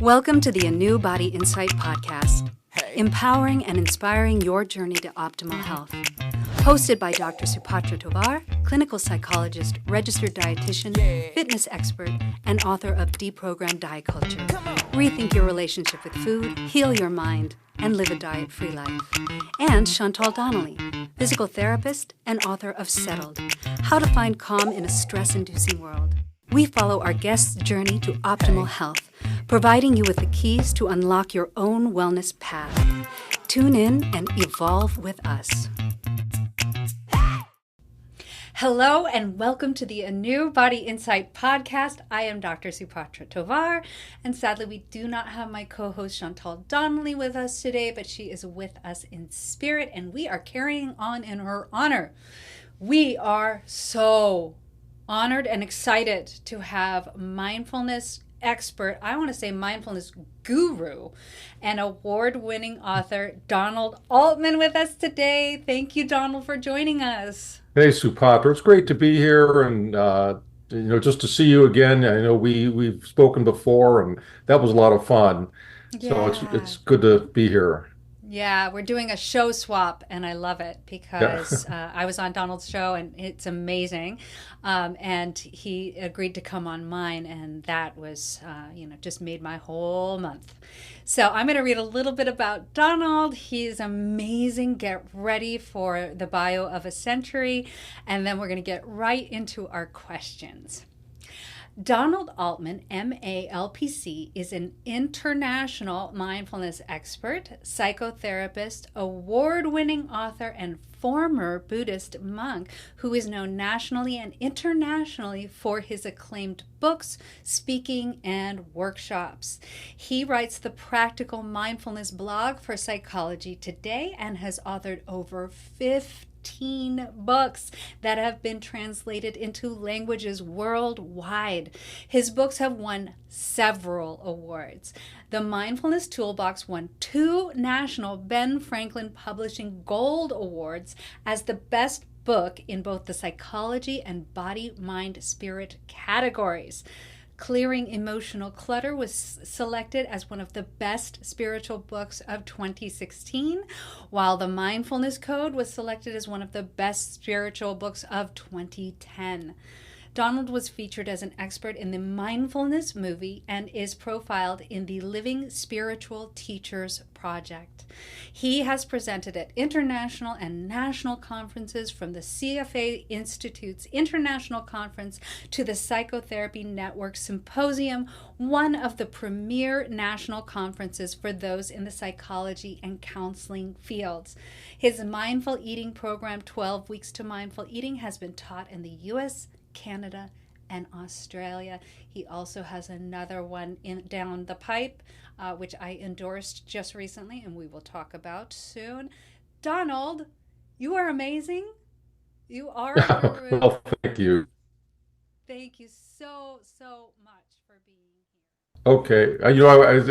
Welcome to the ANEW Body Insight Podcast, empowering and inspiring your journey to optimal health. Hosted by Dr. Supatra Tovar, clinical psychologist, registered dietitian, fitness expert, and author of Deprogrammed Diet Culture. Rethink your relationship with food, heal your mind, and live a diet-free life. And Chantal Donnelly, physical therapist and author of Settled, How to Find Calm in a Stress-Inducing World. We follow our guests' journey to optimal health, providing you with the keys to unlock your own wellness path. Tune in and evolve with us. Hello and welcome to the ANEW Body Insight Podcast. I am Dr. Supatra Tovar, and sadly we do not have my co-host Chantal Donnelly with us today, but she is with us in spirit and we are carrying on in her honor. We are so honored and excited to have mindfulness expert, I want to say mindfulness guru, and award-winning author Donald Altman with us today. Thank you, Donald, for joining us. Hey, Supatra, it's great to be here, and just to see you again. I know we've spoken before, and that was a lot of fun. Yeah. So it's good to be here. Yeah, we're doing a show swap, and I love it because I was on Donald's show, and it's amazing. And he agreed to come on mine, and that was, just made my whole month. So I'm going to read a little bit about Donald. He's amazing. Get ready for the bio of a century, and then we're going to get right into our questions. Donald Altman, MA, LPC, is an international mindfulness expert, psychotherapist, award-winning author, and former Buddhist monk who is known nationally and internationally for his acclaimed books, speaking, and workshops. He writes the Practical Mindfulness blog for Psychology Today and has authored over 15 books that have been translated into languages worldwide. His books have won several awards. The Mindfulness Toolbox won 2 national Ben Franklin Publishing Gold Awards as the best book in both the psychology and body, mind, spirit categories. Clearing Emotional Clutter was selected as one of the best spiritual books of 2016, while The Mindfulness Code was selected as one of the best spiritual books of 2010. Donald was featured as an expert in the Mindfulness movie and is profiled in the Living Spiritual Teachers Project. He has presented at international and national conferences, from the CFA Institute's International Conference to the Psychotherapy Network Symposium, one of the premier national conferences for those in the psychology and counseling fields. His mindful eating program, 12 Weeks to Mindful Eating, has been taught in the U.S., Canada, and Australia. He also has another one down the pipe, which I endorsed just recently, and we will talk about soon. Donald, you are amazing. You are a guru. Well, thank you. Thank you so much for being here. Okay.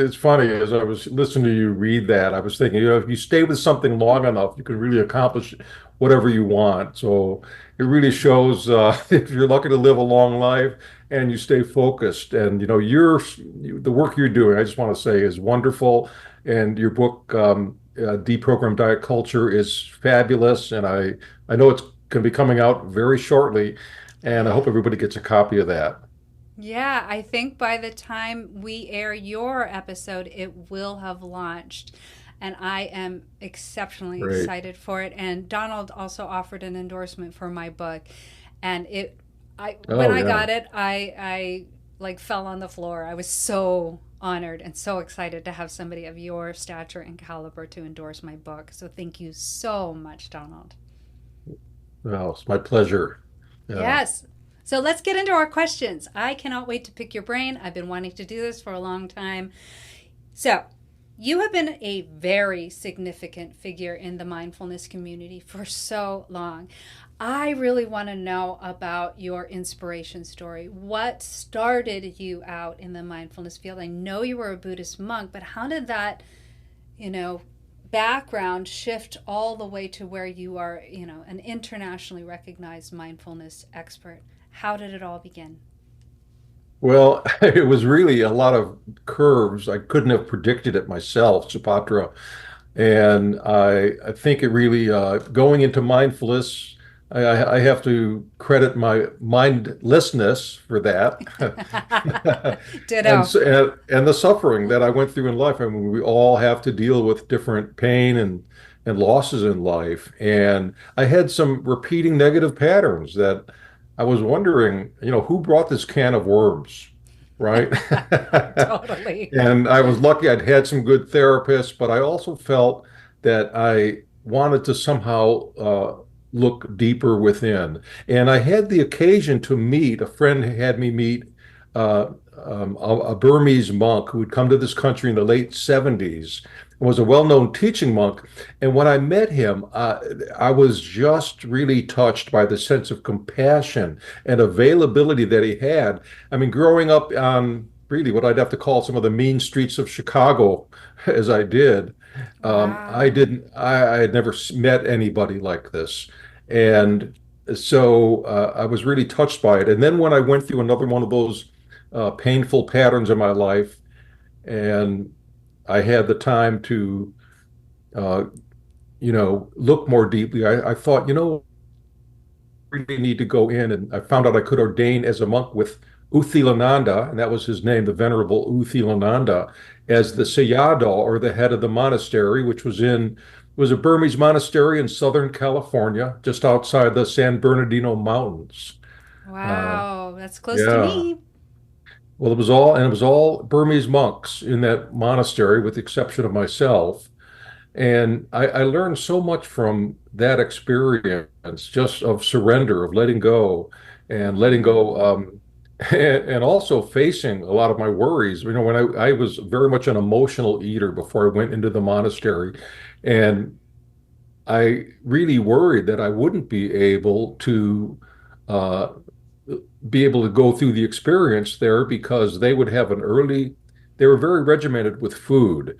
It's funny, as I was listening to you read that, I was thinking, if you stay with something long enough, you can really accomplish whatever you want. So it really shows if you're lucky to live a long life and you stay focused. And, the work you're doing, I just want to say, is wonderful. And your book, Deprogrammed Diet Culture, is fabulous. And I know it's going to be coming out very shortly. And I hope everybody gets a copy of that. Yeah, I think by the time we air your episode, it will have launched. And I am exceptionally excited for it. And Donald also offered an endorsement for my book. And I got it, I fell on the floor. I was so honored and so excited to have somebody of your stature and caliber to endorse my book. So thank you so much, Donald. Well, it's my pleasure. Yes. So let's get into our questions. I cannot wait to pick your brain. I've been wanting to do this for a long time. So you have been a very significant figure in the mindfulness community for so long. I really want to know about your inspiration story. What started you out in the mindfulness field? I know you were a Buddhist monk, but how did that, background shift all the way to where you are, an internationally recognized mindfulness expert? How did it all begin? Well, it was really a lot of curves. I couldn't have predicted it myself, Supatra. And I think it really, going into mindfulness, I have to credit my mindlessness for that. And, Ditto. and the suffering that I went through in life. I mean, we all have to deal with different pain and losses in life. And I had some repeating negative patterns that I was wondering, who brought this can of worms, right? Totally. And I was lucky I'd had some good therapists, but I also felt that I wanted to somehow look deeper within. And I had the occasion to meet, a friend had me meet uh, a Burmese monk who had come to this country in the late 70s, was a well-known teaching monk. And when I met him, I was just really touched by the sense of compassion and availability that he had. I mean, growing up on really what I'd have to call some of the mean streets of Chicago, as I did, Wow. I had never met anybody like this. And so I was really touched by it. And then when I went through another one of those painful patterns in my life, and I had the time to, uh, look more deeply, I thought, really need to go in. And I found out I could ordain as a monk with Uthilananda, and that was his name, the Venerable Uthilananda, as the Sayadaw, or the head of the monastery, which was a Burmese monastery in Southern California, just outside the San Bernardino Mountains. Uh, Wow. That's close to yeah. me. Well, it was all Burmese monks in that monastery, with the exception of myself. And I learned so much from that experience, just of surrender, of letting go and letting Mm-hmm. go, and also facing a lot of my worries. When I was very much an emotional eater before I went into the monastery, and I really worried that I wouldn't uh, be able to go through the experience there, because they were very regimented with food.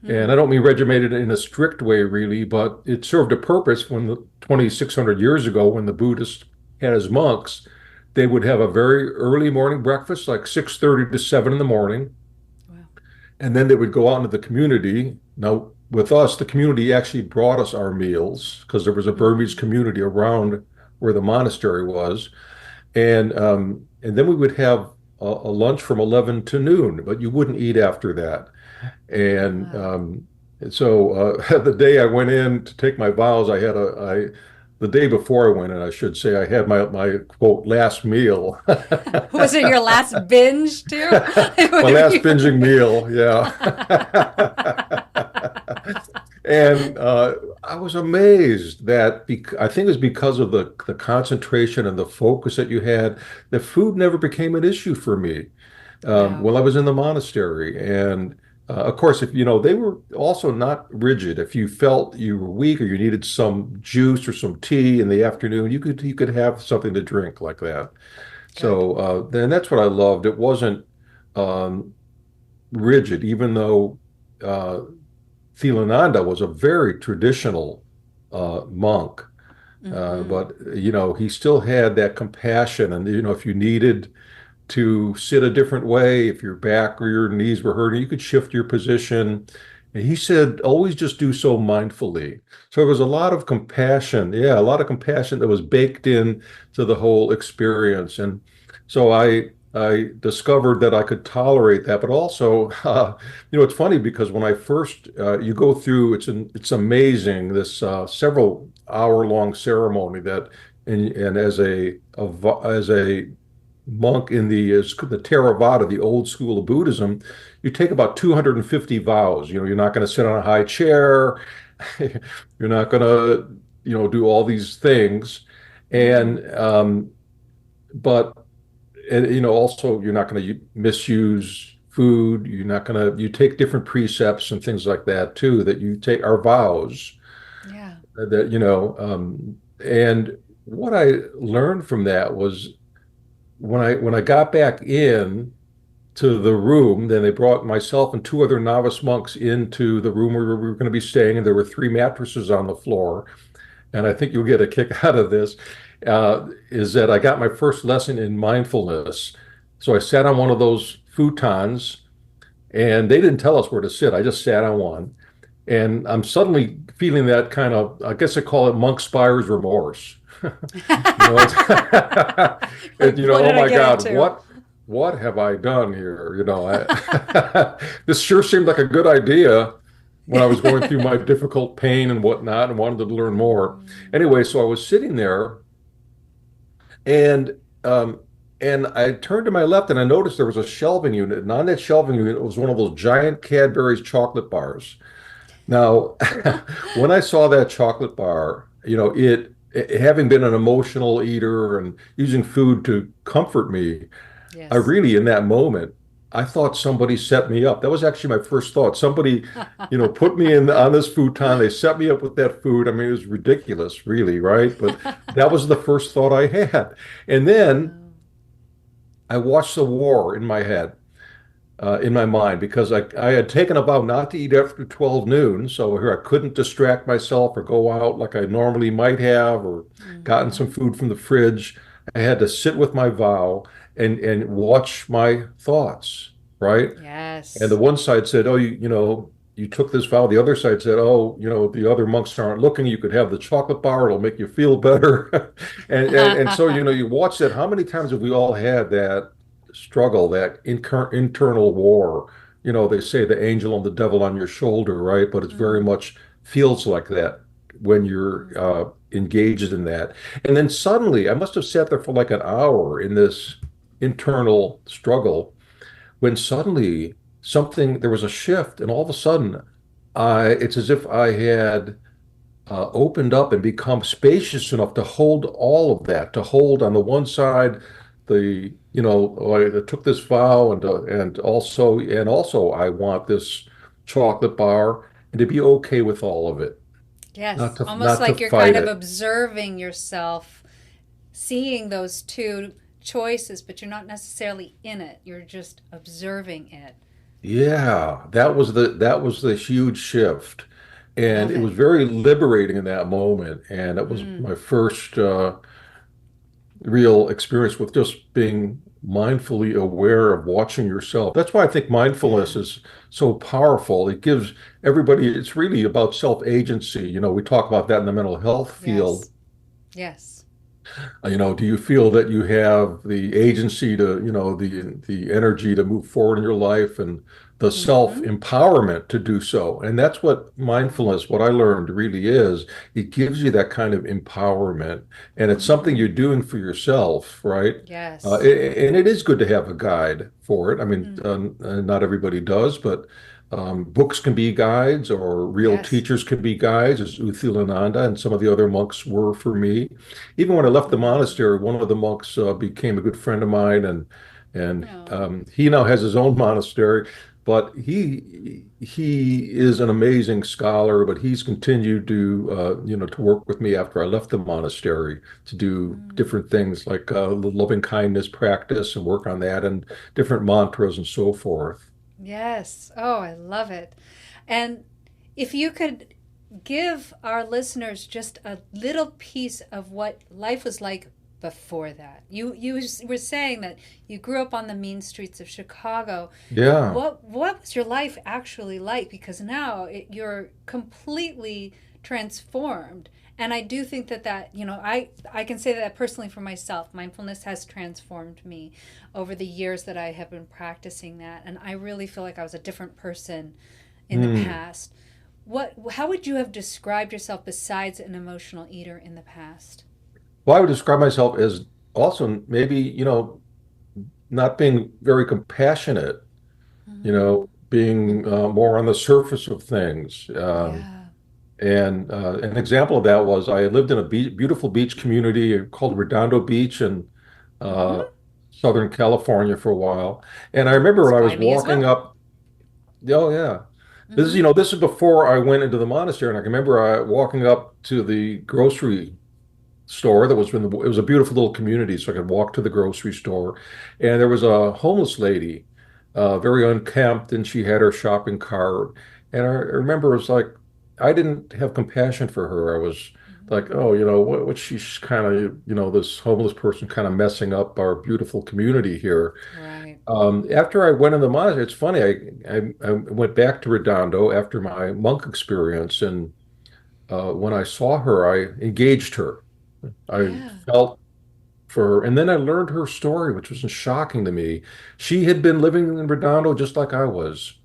And I Mm-hmm. don't mean regimented in a strict way, really, but it served a purpose when 2,600 years ago, when the Buddhists had as monks, they would have a very early morning breakfast, like 6:30 to 7 in the morning. Wow. And then they would go out into the community. Now, with us, the community actually brought us our meals, because there was a Burmese Mm-hmm. community around where the monastery was. And then we would have a lunch from 11 to noon, but you wouldn't eat after that. And Wow. so the day I went in to take my vows, the day before I went in, I should say, I had my quote last meal. Was it your last binge too? My last binging meal, yeah. And I was amazed that I think it was because of the concentration and the focus that you had, that food never became an issue for me Wow. while I was in the monastery. And of course, if they were also not rigid. If you felt you were weak or you needed some juice or some tea in the afternoon, you could have something to drink like that. Good. So then that's what I loved. It wasn't um, rigid, even though uh, Thilananda was a very traditional monk. Mm-hmm. But he still had that compassion, and if you needed to sit a different way, if your back or your knees were hurting, you could shift your position. And he said, always just do so mindfully. So there was a lot of compassion, yeah, a lot of compassion that was baked in to the whole experience. And so I discovered that I could tolerate that, but also, it's funny, because when I first you go through, it's amazing, this several hour long ceremony that, and as a monk in the Theravada, the old school of Buddhism, you take about 250 vows. You're not going to sit on a high chair. You're not going to, do all these things. Mm-hmm. And but and also, you're not going to misuse food. You take different precepts and things like that too, that you take our vows, Yeah. and what I learned from that was, when I got back in to the room, then they brought myself and two other novice monks into the room where we were going to be staying, and there were three mattresses on the floor. And I think you'll get a kick out of this, is that I got my first lesson in mindfulness. So I sat on one of those futons, and they didn't tell us where to sit. I just sat on one. And I'm suddenly feeling that kind of, I guess I call it monk spires remorse. You know, it's Like, what oh did I my get God, into? what have I done here? This sure seemed like a good idea when I was going through my difficult pain and whatnot and wanted to learn more. Mm. Anyway, so I was sitting there, and I turned to my left, and I noticed there was a shelving unit, and on that shelving unit was one of those giant Cadbury's chocolate bars. Now, when I saw that chocolate bar, having been an emotional eater and using food to comfort me, I Yes. really, in that moment, I thought somebody set me up. That was actually my first thought. Somebody, put me in on this futon. They set me up with that food. I mean, it was ridiculous, really, right? But that was the first thought I had. And then Oh. I watched the war in my head, in my mind, because I had taken a vow not to eat after 12 noon. So here I couldn't distract myself or go out like I normally might have, or gotten some Hmm. food from the fridge. I had to sit with my vow and watch my thoughts, right? And the Yes. one side said, "Oh, you took this vow." The other side said, "Oh, the other monks aren't looking. You could have the chocolate bar. It'll make you feel better." And so, you watch that. How many times have we all had that struggle, that internal war? They say the angel and the devil on your shoulder, right? But it's very Mm. much feels like that when you're Mm. engaged in that. And then suddenly, I must have sat there for like an hour in this internal struggle, when suddenly there was a shift, and all of a sudden, it's as if I had opened up and become spacious enough to hold all of that, to hold on the one side, I took this vow, and also I want this chocolate bar, and to be okay with all of it, not Yes. to Almost not to like you're kind fight of it. observing yourself, seeing those two choices, but you're not necessarily in it. You're just observing it. Yeah, that was the huge shift, and Love it was it. very liberating in that moment. And it was Mm. my first real experience with just being mindfully aware of watching yourself. That's why I think mindfulness Yeah. is so powerful. It gives everybody, it's really about self-agency. We talk about that in the mental health field. Yes. Yes. Do you feel that you have the agency to, the energy to move forward in your life, and the Mm-hmm. self-empowerment to do so? And that's what mindfulness, what I learned really is. It gives you that kind of empowerment, and it's something you're Mm. doing for yourself, right? Yes. And it is good to have a guide for it. I mean, Mm. not everybody does, but books can be guides, or real Yes. teachers can be guides, as Uthilananda and some of the other monks were for me. Even when I left the Mm. monastery, one of the monks became a good friend of mine, and Oh. he now has his own monastery. But he is an amazing scholar. But he's continued to work with me after I left the monastery, to do Mm. different things like the loving kindness practice and work on that, and different mantras and so forth. Yes. Oh, I love it. And if you could give our listeners just a little piece of what life was like before that. You were saying that you grew up on the mean streets of Chicago. Yeah. What was your life actually like? Because now you're completely transformed. And I do think that I can say that personally for myself. Mindfulness has transformed me over the years that I have been practicing that, and I really feel like I was a different person in the Hmm. past. How would you have described yourself besides an emotional eater in the past? Well, I would describe myself as also maybe, not being very compassionate, Mm. being more on the surface of things. Yeah. And an example of that was I had lived in a beautiful beach community called Redondo Beach in uh, Hmm. Southern California for a while. And I remember It's when I was by me as walking well. up, oh yeah, this is, Hmm. this is before I went into the monastery. And I can remember walking up to the grocery store that was it was a beautiful little community, so I could walk to the grocery store, and there was a homeless lady, very unkempt, and she had her shopping cart. And I remember it was like I didn't have compassion for her. I was like, oh, what she's kind of, this homeless person kind of messing up our beautiful community here. Right. After I went in the monastery, it's funny. I went back to Redondo after my monk experience, and when I saw her, I engaged her. I Yeah. felt for her, and then I learned her story, which was shocking to me. She had been living in Redondo just like I was.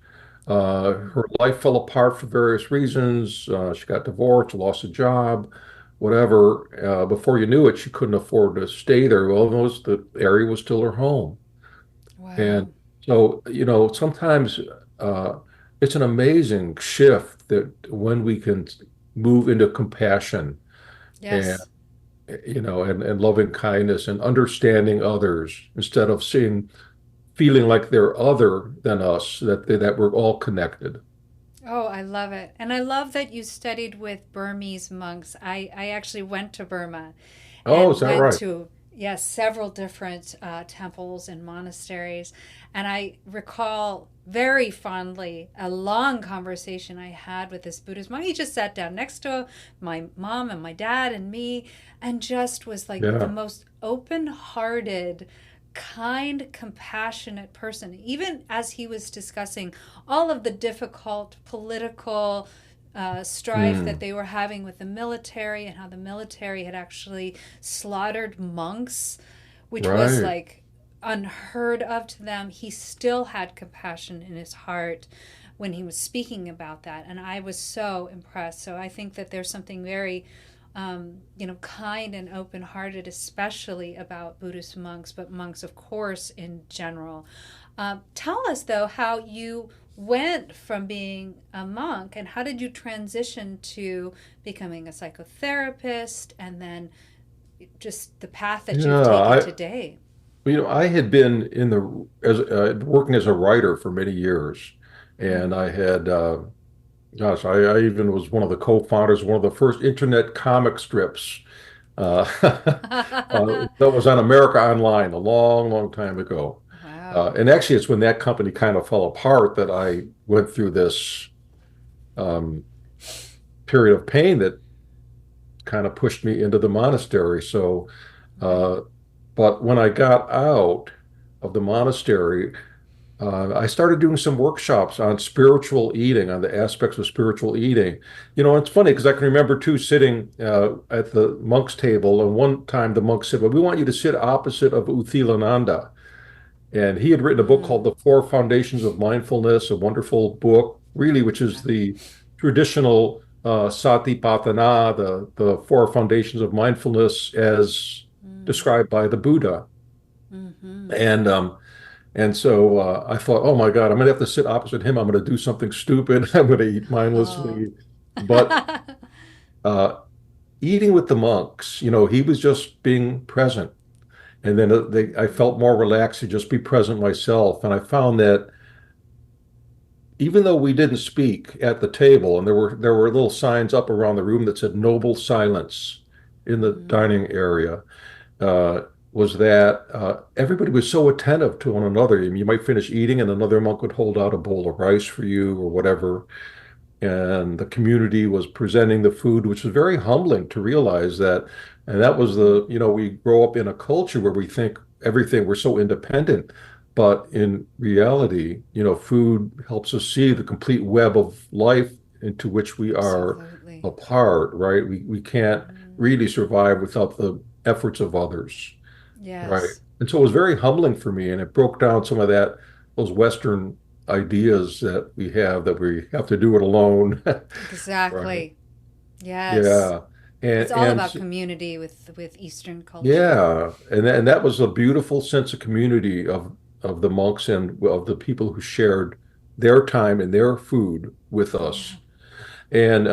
Her life fell apart for various reasons. She got divorced, lost a job, whatever. Before you knew it, she couldn't afford to stay there. Well, the area was still her home. And Wow. so, sometimes uh, it's an amazing shift that when we can move into compassion and, Yes. and loving kindness and understanding others instead of feeling like they're other than us, that we're all connected. Oh, I love it. And I love that you studied with Burmese monks. I actually went to Burma Oh, is and that went right? to, yes, several different temples and monasteries. And I recall very fondly a long conversation I had with this Buddhist monk. He just sat down next to my mom and my dad and me and just was like the Yeah. most open hearted, kind, compassionate person. Even as he was discussing all of the difficult political strife that Mm, they were having with the military and how the military had actually slaughtered monks, which was right. like unheard of to them. He still had compassion in his heart when he was speaking about that. And I was so impressed. So I think that there's something very kind and open hearted, especially about Buddhist monks, but monks, of course, in general. Tell us, though, how you went from being a monk and how did you transition to becoming a psychotherapist and then just the path that you've Yeah. taken today. I had been as working as a writer for many years, and Mm. I had, gosh, I even was one of the co-founders of one of the first internet comic strips. That was on America Online a long, long time ago. Wow. And actually, it's when that company kind of fell apart that I went through this um, period of pain that kind of pushed me into the monastery. So, Right. uh, but when I got out of the monastery, I started doing some workshops on spiritual eating, on the aspects of spiritual eating. It's funny because I can remember too sitting at the monk's table, and one time the monk said, "Well, we want you to sit opposite of Uthilananda." And he had written a book Mm. called The Four Foundations of Mindfulness, a wonderful book, really, which is the traditional Satipatthana, the four foundations of mindfulness as Mm. described by the Buddha. Mm-hmm. And so I thought, oh my God, I'm going to have to sit opposite him. I'm going to do something stupid. I'm going to eat Oh. mindlessly. But uh, eating with the monks, he was just being present. And then I felt more relaxed to just be present myself. And I found that even though we didn't speak at the table, and there were little signs up around the room that said "Noble Silence" in the Mm. dining area, uh, was that everybody was so attentive to one another. I mean, you might finish eating, and another monk would hold out a bowl of rice for you or whatever, and the community was presenting the food, which was very humbling to realize that. And that was we grow up in a culture where we think we're so independent. But in reality, food helps us see the complete web of life into which we are Absolutely. a part, right? We can't Mm. really survive without the efforts of others, right? Yes. And so it was very humbling for me, and it broke down some of those Western ideas that we have that we have to do it alone. Right. Exactly. Yes. Yeah. And It's all about community with Eastern culture. yeah, and that was a beautiful sense of community of the monks and of the people who shared their time and their food with Yeah. us. And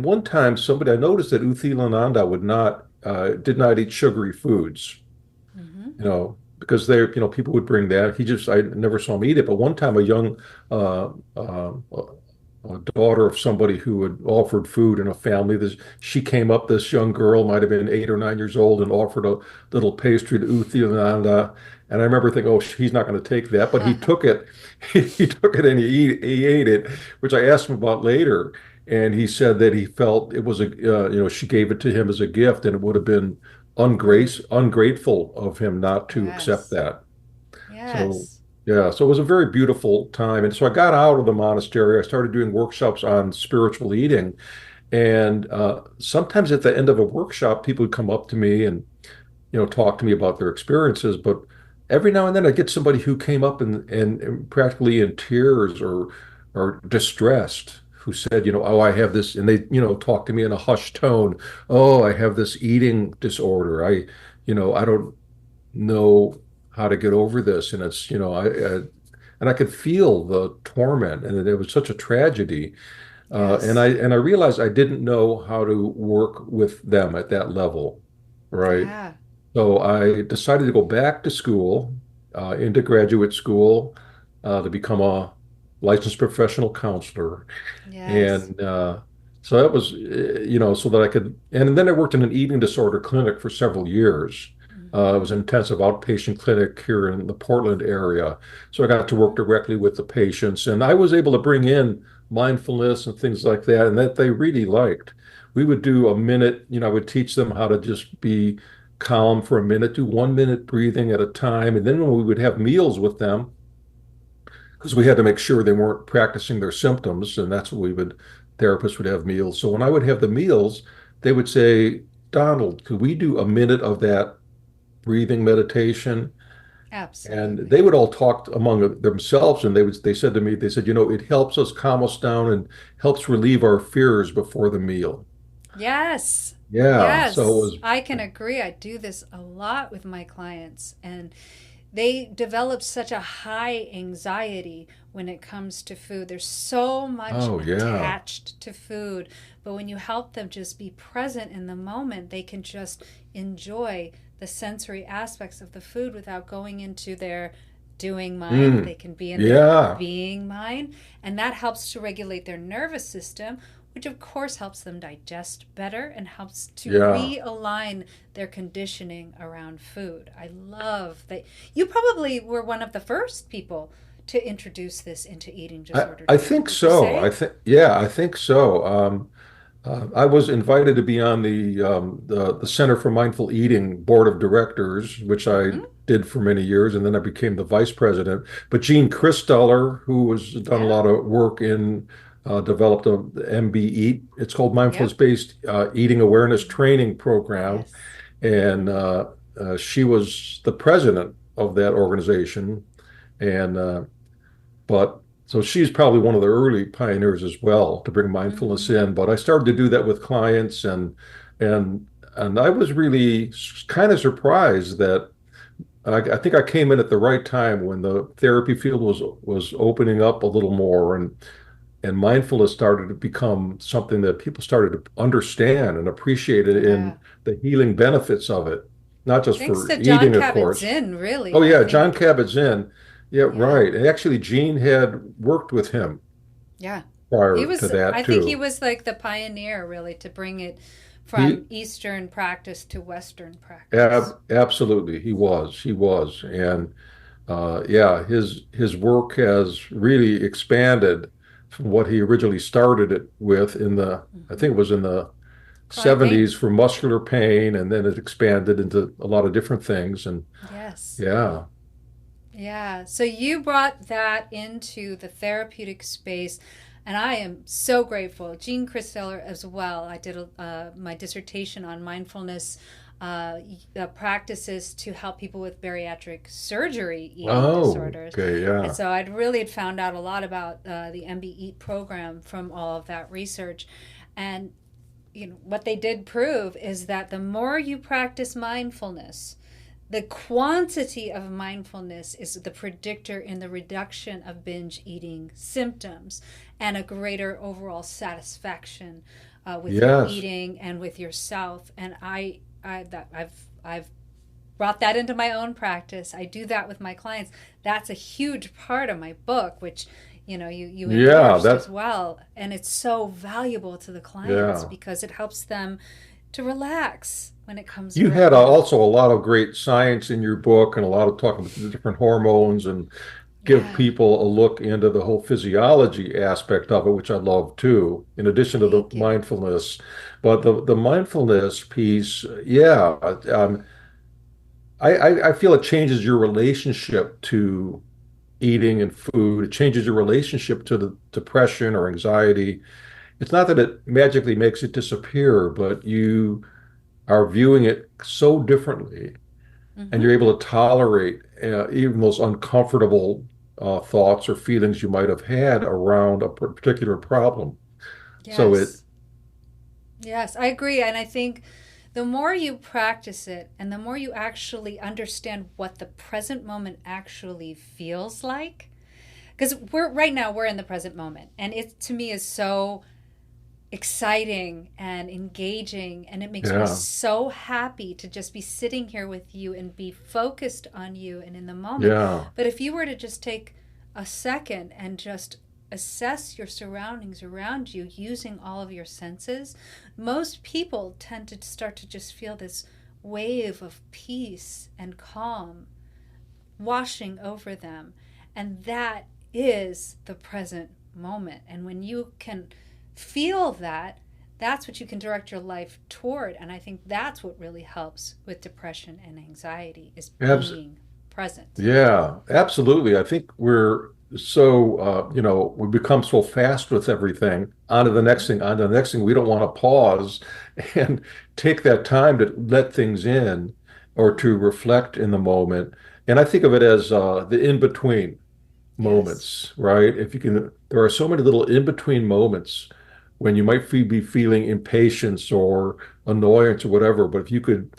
one time somebody I noticed that Uthilananda did not eat sugary foods, Hmm. because people would bring that. I never saw him eat it. But one time, a young a daughter of somebody who had offered food in a family, she came up. This young girl might have been 8 or 9 years old and offered a little pastry to Uthilanda. And I remember thinking, oh, he's not going to take that, but he took it. He took it and he ate it, which I asked him about later. and he said that he felt it was she gave it to him as a gift, and it would have been ungrateful of him not to accept Yes. that. So Yes. yeah, so it was a very beautiful time. And so I got out of the monastery. I started doing workshops on spiritual eating. And sometimes at the end of a workshop, people would come up to me and talk to me about their experiences. But every now and then I get somebody who came up and practically in tears or distressed, who said, oh, I have this, and they, talk to me in a hushed tone. Oh, I have this eating disorder. I don't know how to get over this. And it's, and I could feel the torment, and it was such a tragedy. Yes. And I realized I didn't know how to work with them at that level, right? Yeah. So I decided to go back to school, into graduate school, to become a licensed professional counselor. Yes. And so that was, so that I could, and then I worked in an eating disorder clinic for several years. It was Hmm. an intensive outpatient clinic here in the Portland area. So I got to work directly with the patients, and I was able to bring in mindfulness and things like that, and that they really liked. We would do a minute, I would teach them how to just be calm for a minute, do 1 minute breathing at a time. And then when we would have meals with them, because we had to make sure they weren't practicing their symptoms, and that's what therapists would have meals. So when I would have the meals, they would say, Donald, could we do a minute of that breathing meditation? And they Absolutely. would all talk among themselves, and they said to me, they said, it helps us calm us down and helps relieve our fears before the meal. Yes. Yeah. So it Yes. was, I can agree. I do this a lot with my clients, and they develop such a high anxiety when it comes to food. There's so much oh yeah. attached to food, but when you help them just be present in the moment, they can just enjoy the sensory aspects of the food without going into their doing mind. Mm, They can be in their yeah. being mind, and that helps to regulate their nervous system, which of course helps them digest better and helps to Yeah. realign their conditioning around food. I love that you probably were one of the first people to introduce this into eating disorder I treatment, think would you so. say? Yeah, I think so. I was invited to be on the Center for Mindful Eating Board of Directors, which I Mm-hmm. did for many years, and then I became the vice president. But Gene Christeller, who has done a Yeah. lot of work in developed a MB Eat. It's called Yep. Mindfulness-Based Eating Awareness Mm-hmm. Training Program, Yes. and she was the president of that organization. And but so she's probably one of the early pioneers as well to bring mindfulness Mm-hmm. in. But I started to do that with clients, and and I was really kind of surprised that I think I came in at the right time when the therapy field was opening up a little more, and mindfulness started to become something that people started to understand and appreciate it Yeah. in the healing benefits of it, not just Thanks for to John eating, of course. Kabat-Zinn, Oh really, I yeah, John think. Kabat-Zinn. Yeah, Yeah. right. And actually, Gene had worked with him Yeah. He prior to was, I that think he too. was like the pioneer, really, to bring it from He Eastern practice to Western practice. absolutely he was, and yeah, his work has really expanded from what he originally started it with in the I Hmm. think it was in the Chronic pain? 70s for muscular pain, and then it expanded into a lot of different things. And Yes. yeah. Yeah. So you brought that into the therapeutic space, and I am so grateful. Jean Christeller as well. I did my dissertation on mindfulness practices to help people with bariatric surgery eating Oh, disorders. okay, And yeah. so I'd really had found out a lot about the MB Eat program from all of that research. And what they did prove is that the more you practice mindfulness, the quantity of mindfulness is the predictor in the reduction of binge eating symptoms and a greater overall satisfaction with your Yes. eating and with yourself. And I've brought that into my own practice. I do that with my clients. That's a huge part of my book, which you Yeah, endorsed as well, and it's so valuable to the clients yeah. because it helps them to relax when it comes You had around. also a lot of great science in your book and a lot of talking about the different hormones and give Yeah. people a look into the whole physiology aspect of it, which I love too, in addition to the Thank you. mindfulness. But the mindfulness piece, yeah, I feel it changes your relationship to eating and food. It changes your relationship to the depression or anxiety. It's not that it magically makes it disappear, but you are viewing it so differently, and Hmm. you're able to tolerate even those uncomfortable thoughts or feelings you might have had around a particular problem. So it, Yes. Yes, I agree. And I think the more you practice it and the more you actually understand what the present moment actually feels like, because we're right now we're in the present moment, and it to me is so exciting and engaging, and it makes me yeah, so happy to just be sitting here with you and be focused on you and in the moment. yeah, But if you were to just take a second and just assess your surroundings around you using all of your senses, most people tend to start to just feel this wave of peace and calm washing over them. And that is the present moment. And when you can feel that, that's what you can direct your life toward. And I think that's what really helps with depression and anxiety is abs being present. yeah, absolutely. I think we're so we become so fast with everything. On to the next Mm-hmm. thing, on to the next thing. We don't want to pause and take that time to let things in or to Mm-hmm. reflect in the moment. And I think of it as the in-between Yes. moments, right? If you can, there are so many little in-between moments when you might be feeling impatience or annoyance or whatever, but if you could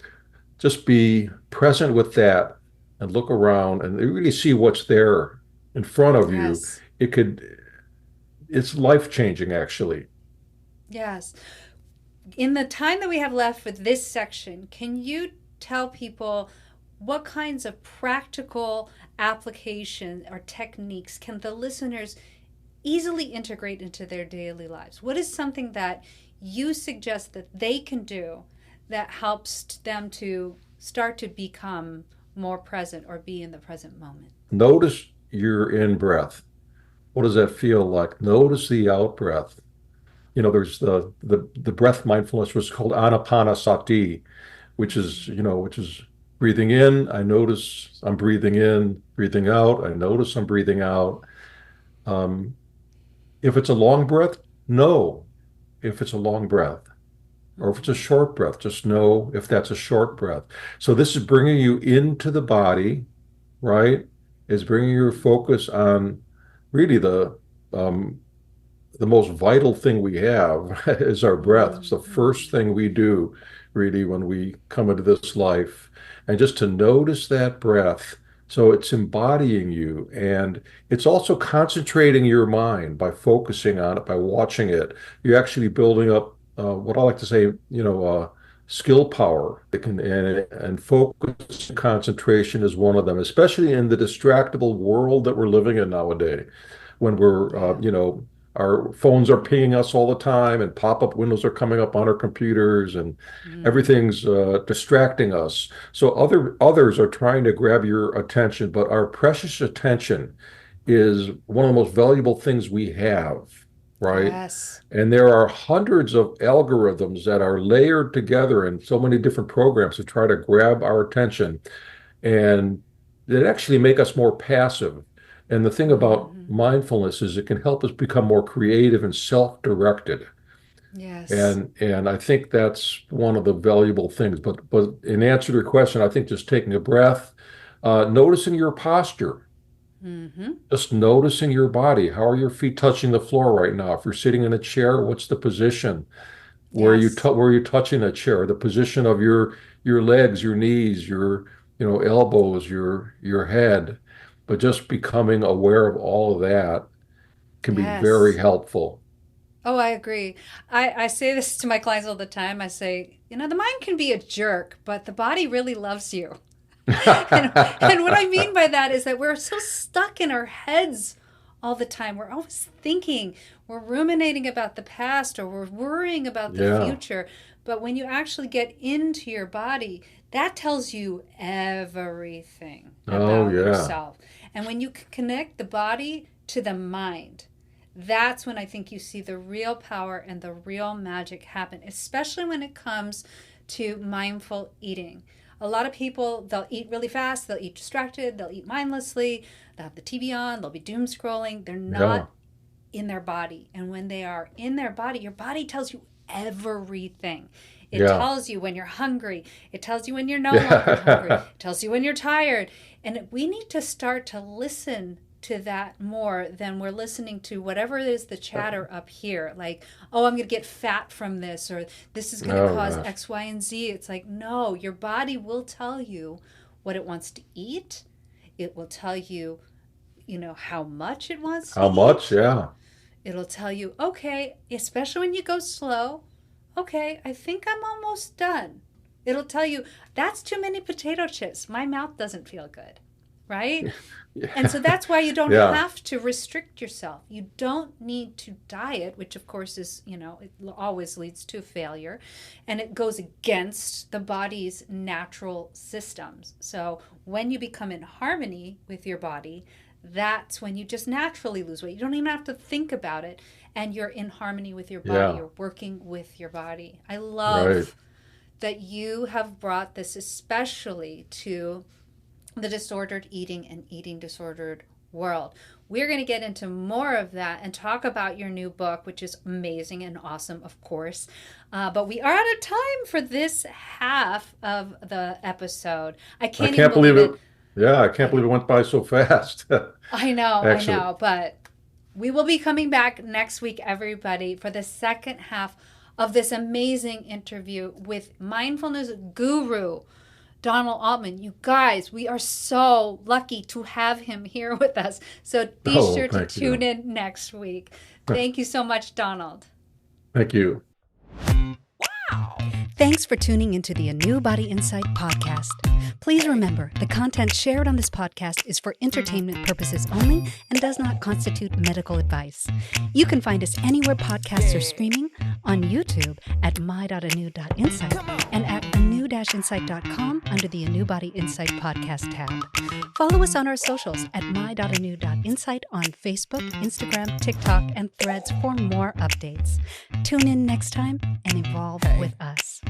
just be present with that and look around and really see what's there in front of you, Yes. it could, it's life-changing actually. Yes. In the time that we have left for this section, can you tell people what kinds of practical application or techniques can the listeners easily integrate into their daily lives? What is something that you suggest that they can do that helps them to start to become more present or be in the present moment? Notice your in-breath. What does that feel like? Notice the out-breath. There's the breath mindfulness was called anapanasati, which is breathing in. I notice I'm breathing in, breathing out. I notice I'm breathing out. Um, if it's a long breath, know if it's a long breath, or if it's a Mm-hmm. short breath, just know if that's a short breath. So this is bringing you into the body, right? Is bringing your focus on really um, the most vital thing we have is our breath. It's the first Mm-hmm. thing we do, really, when we come into this life. And just to notice that breath. So it's embodying you. And it's also concentrating your mind by focusing on it, by watching it. You're actually building up what I like to say, skill power. And focus and concentration is one of them, especially in the distractible world that we're living in nowadays when we're, Yeah. our phones are pinging us all the time, and pop-up windows are coming up on our computers, and Mm-hmm. everything's distracting us. So others are trying to grab your attention, but our precious attention is one of the most valuable things we have, right? Yes. And there are hundreds of algorithms that are layered together in so many different programs to try to grab our attention, and that actually make us more passive. And the thing about Mm-hmm. mindfulness is it can help us become more creative and self-directed. Yes. And I think that's one of the valuable things. But in answer to your question, I think just taking a breath, noticing your posture, Mm-hmm. just noticing your body. How are your feet touching the floor right now? If you're sitting in a chair, what's the position? Yes. Where are you touching a chair? The position of your legs, your knees, your elbows, your head. But just becoming aware of all of that can be very Yes. helpful. Oh, I agree. I say this to my clients all the time. I say, the mind can be a jerk, but the body really loves you. And what I mean by that is that we're so stuck in our heads all the time. We're always thinking, we're ruminating about the past or we're worrying about the Yeah. future. But when you actually get into your body, that tells you everything Oh, about yeah. yourself. And when you connect the body to the mind, that's when I think you see the real power and the real magic happen, especially when it comes to mindful eating. A lot of people, they'll eat really fast, they'll eat distracted, they'll eat mindlessly, they'll have the TV on, they'll be doom scrolling. They're not in their body. And when they are in their body, your body tells you everything. It tells you when you're hungry. It tells you when you're no longer hungry. It tells you when you're tired. And we need to start to listen to that more than we're listening to whatever it is the chatter up here. Like, oh, I'm going to get fat from this, or this is going to cause X, Y, and Z. It's like, no, your body will tell you what it wants to eat. It will tell you, how much it wants to eat. How much, yeah. It'll tell you, okay, especially when you go slow, okay, I think I'm almost done. It'll tell you, that's too many potato chips. My mouth doesn't feel good, right? Yeah. And so that's why you don't have to restrict yourself. You don't need to diet, which of course is, it always leads to failure. And it goes against the body's natural systems. So when you become in harmony with your body, that's when you just naturally lose weight. You don't even have to think about it. And you're in harmony with your body. You're working with your body. I love that you have brought this especially to the disordered eating and eating disordered world. We're going to get into more of that and talk about your new book, which is amazing and awesome, of course. But we are out of time for this half of the episode. I can't believe it. Yeah, I can't believe it went by so fast. I know, but we will be coming back next week, everybody, for the second half of this amazing interview with mindfulness guru, Donald Altman. You guys, we are so lucky to have him here with us. So be sure to tune in next week. Thank you so much, Donald. Thank you. Thanks for tuning into the ANEW Body Insight Podcast. Please remember, the content shared on this podcast is for entertainment purposes only and does not constitute medical advice. You can find us anywhere podcasts are streaming, on YouTube at my.anew.insight and at anew-insight.com under the ANEW Body Insight Podcast tab. Follow us on our socials at my.anew.insight on Facebook, Instagram, TikTok, and Threads for more updates. Tune in next time and evolve with us.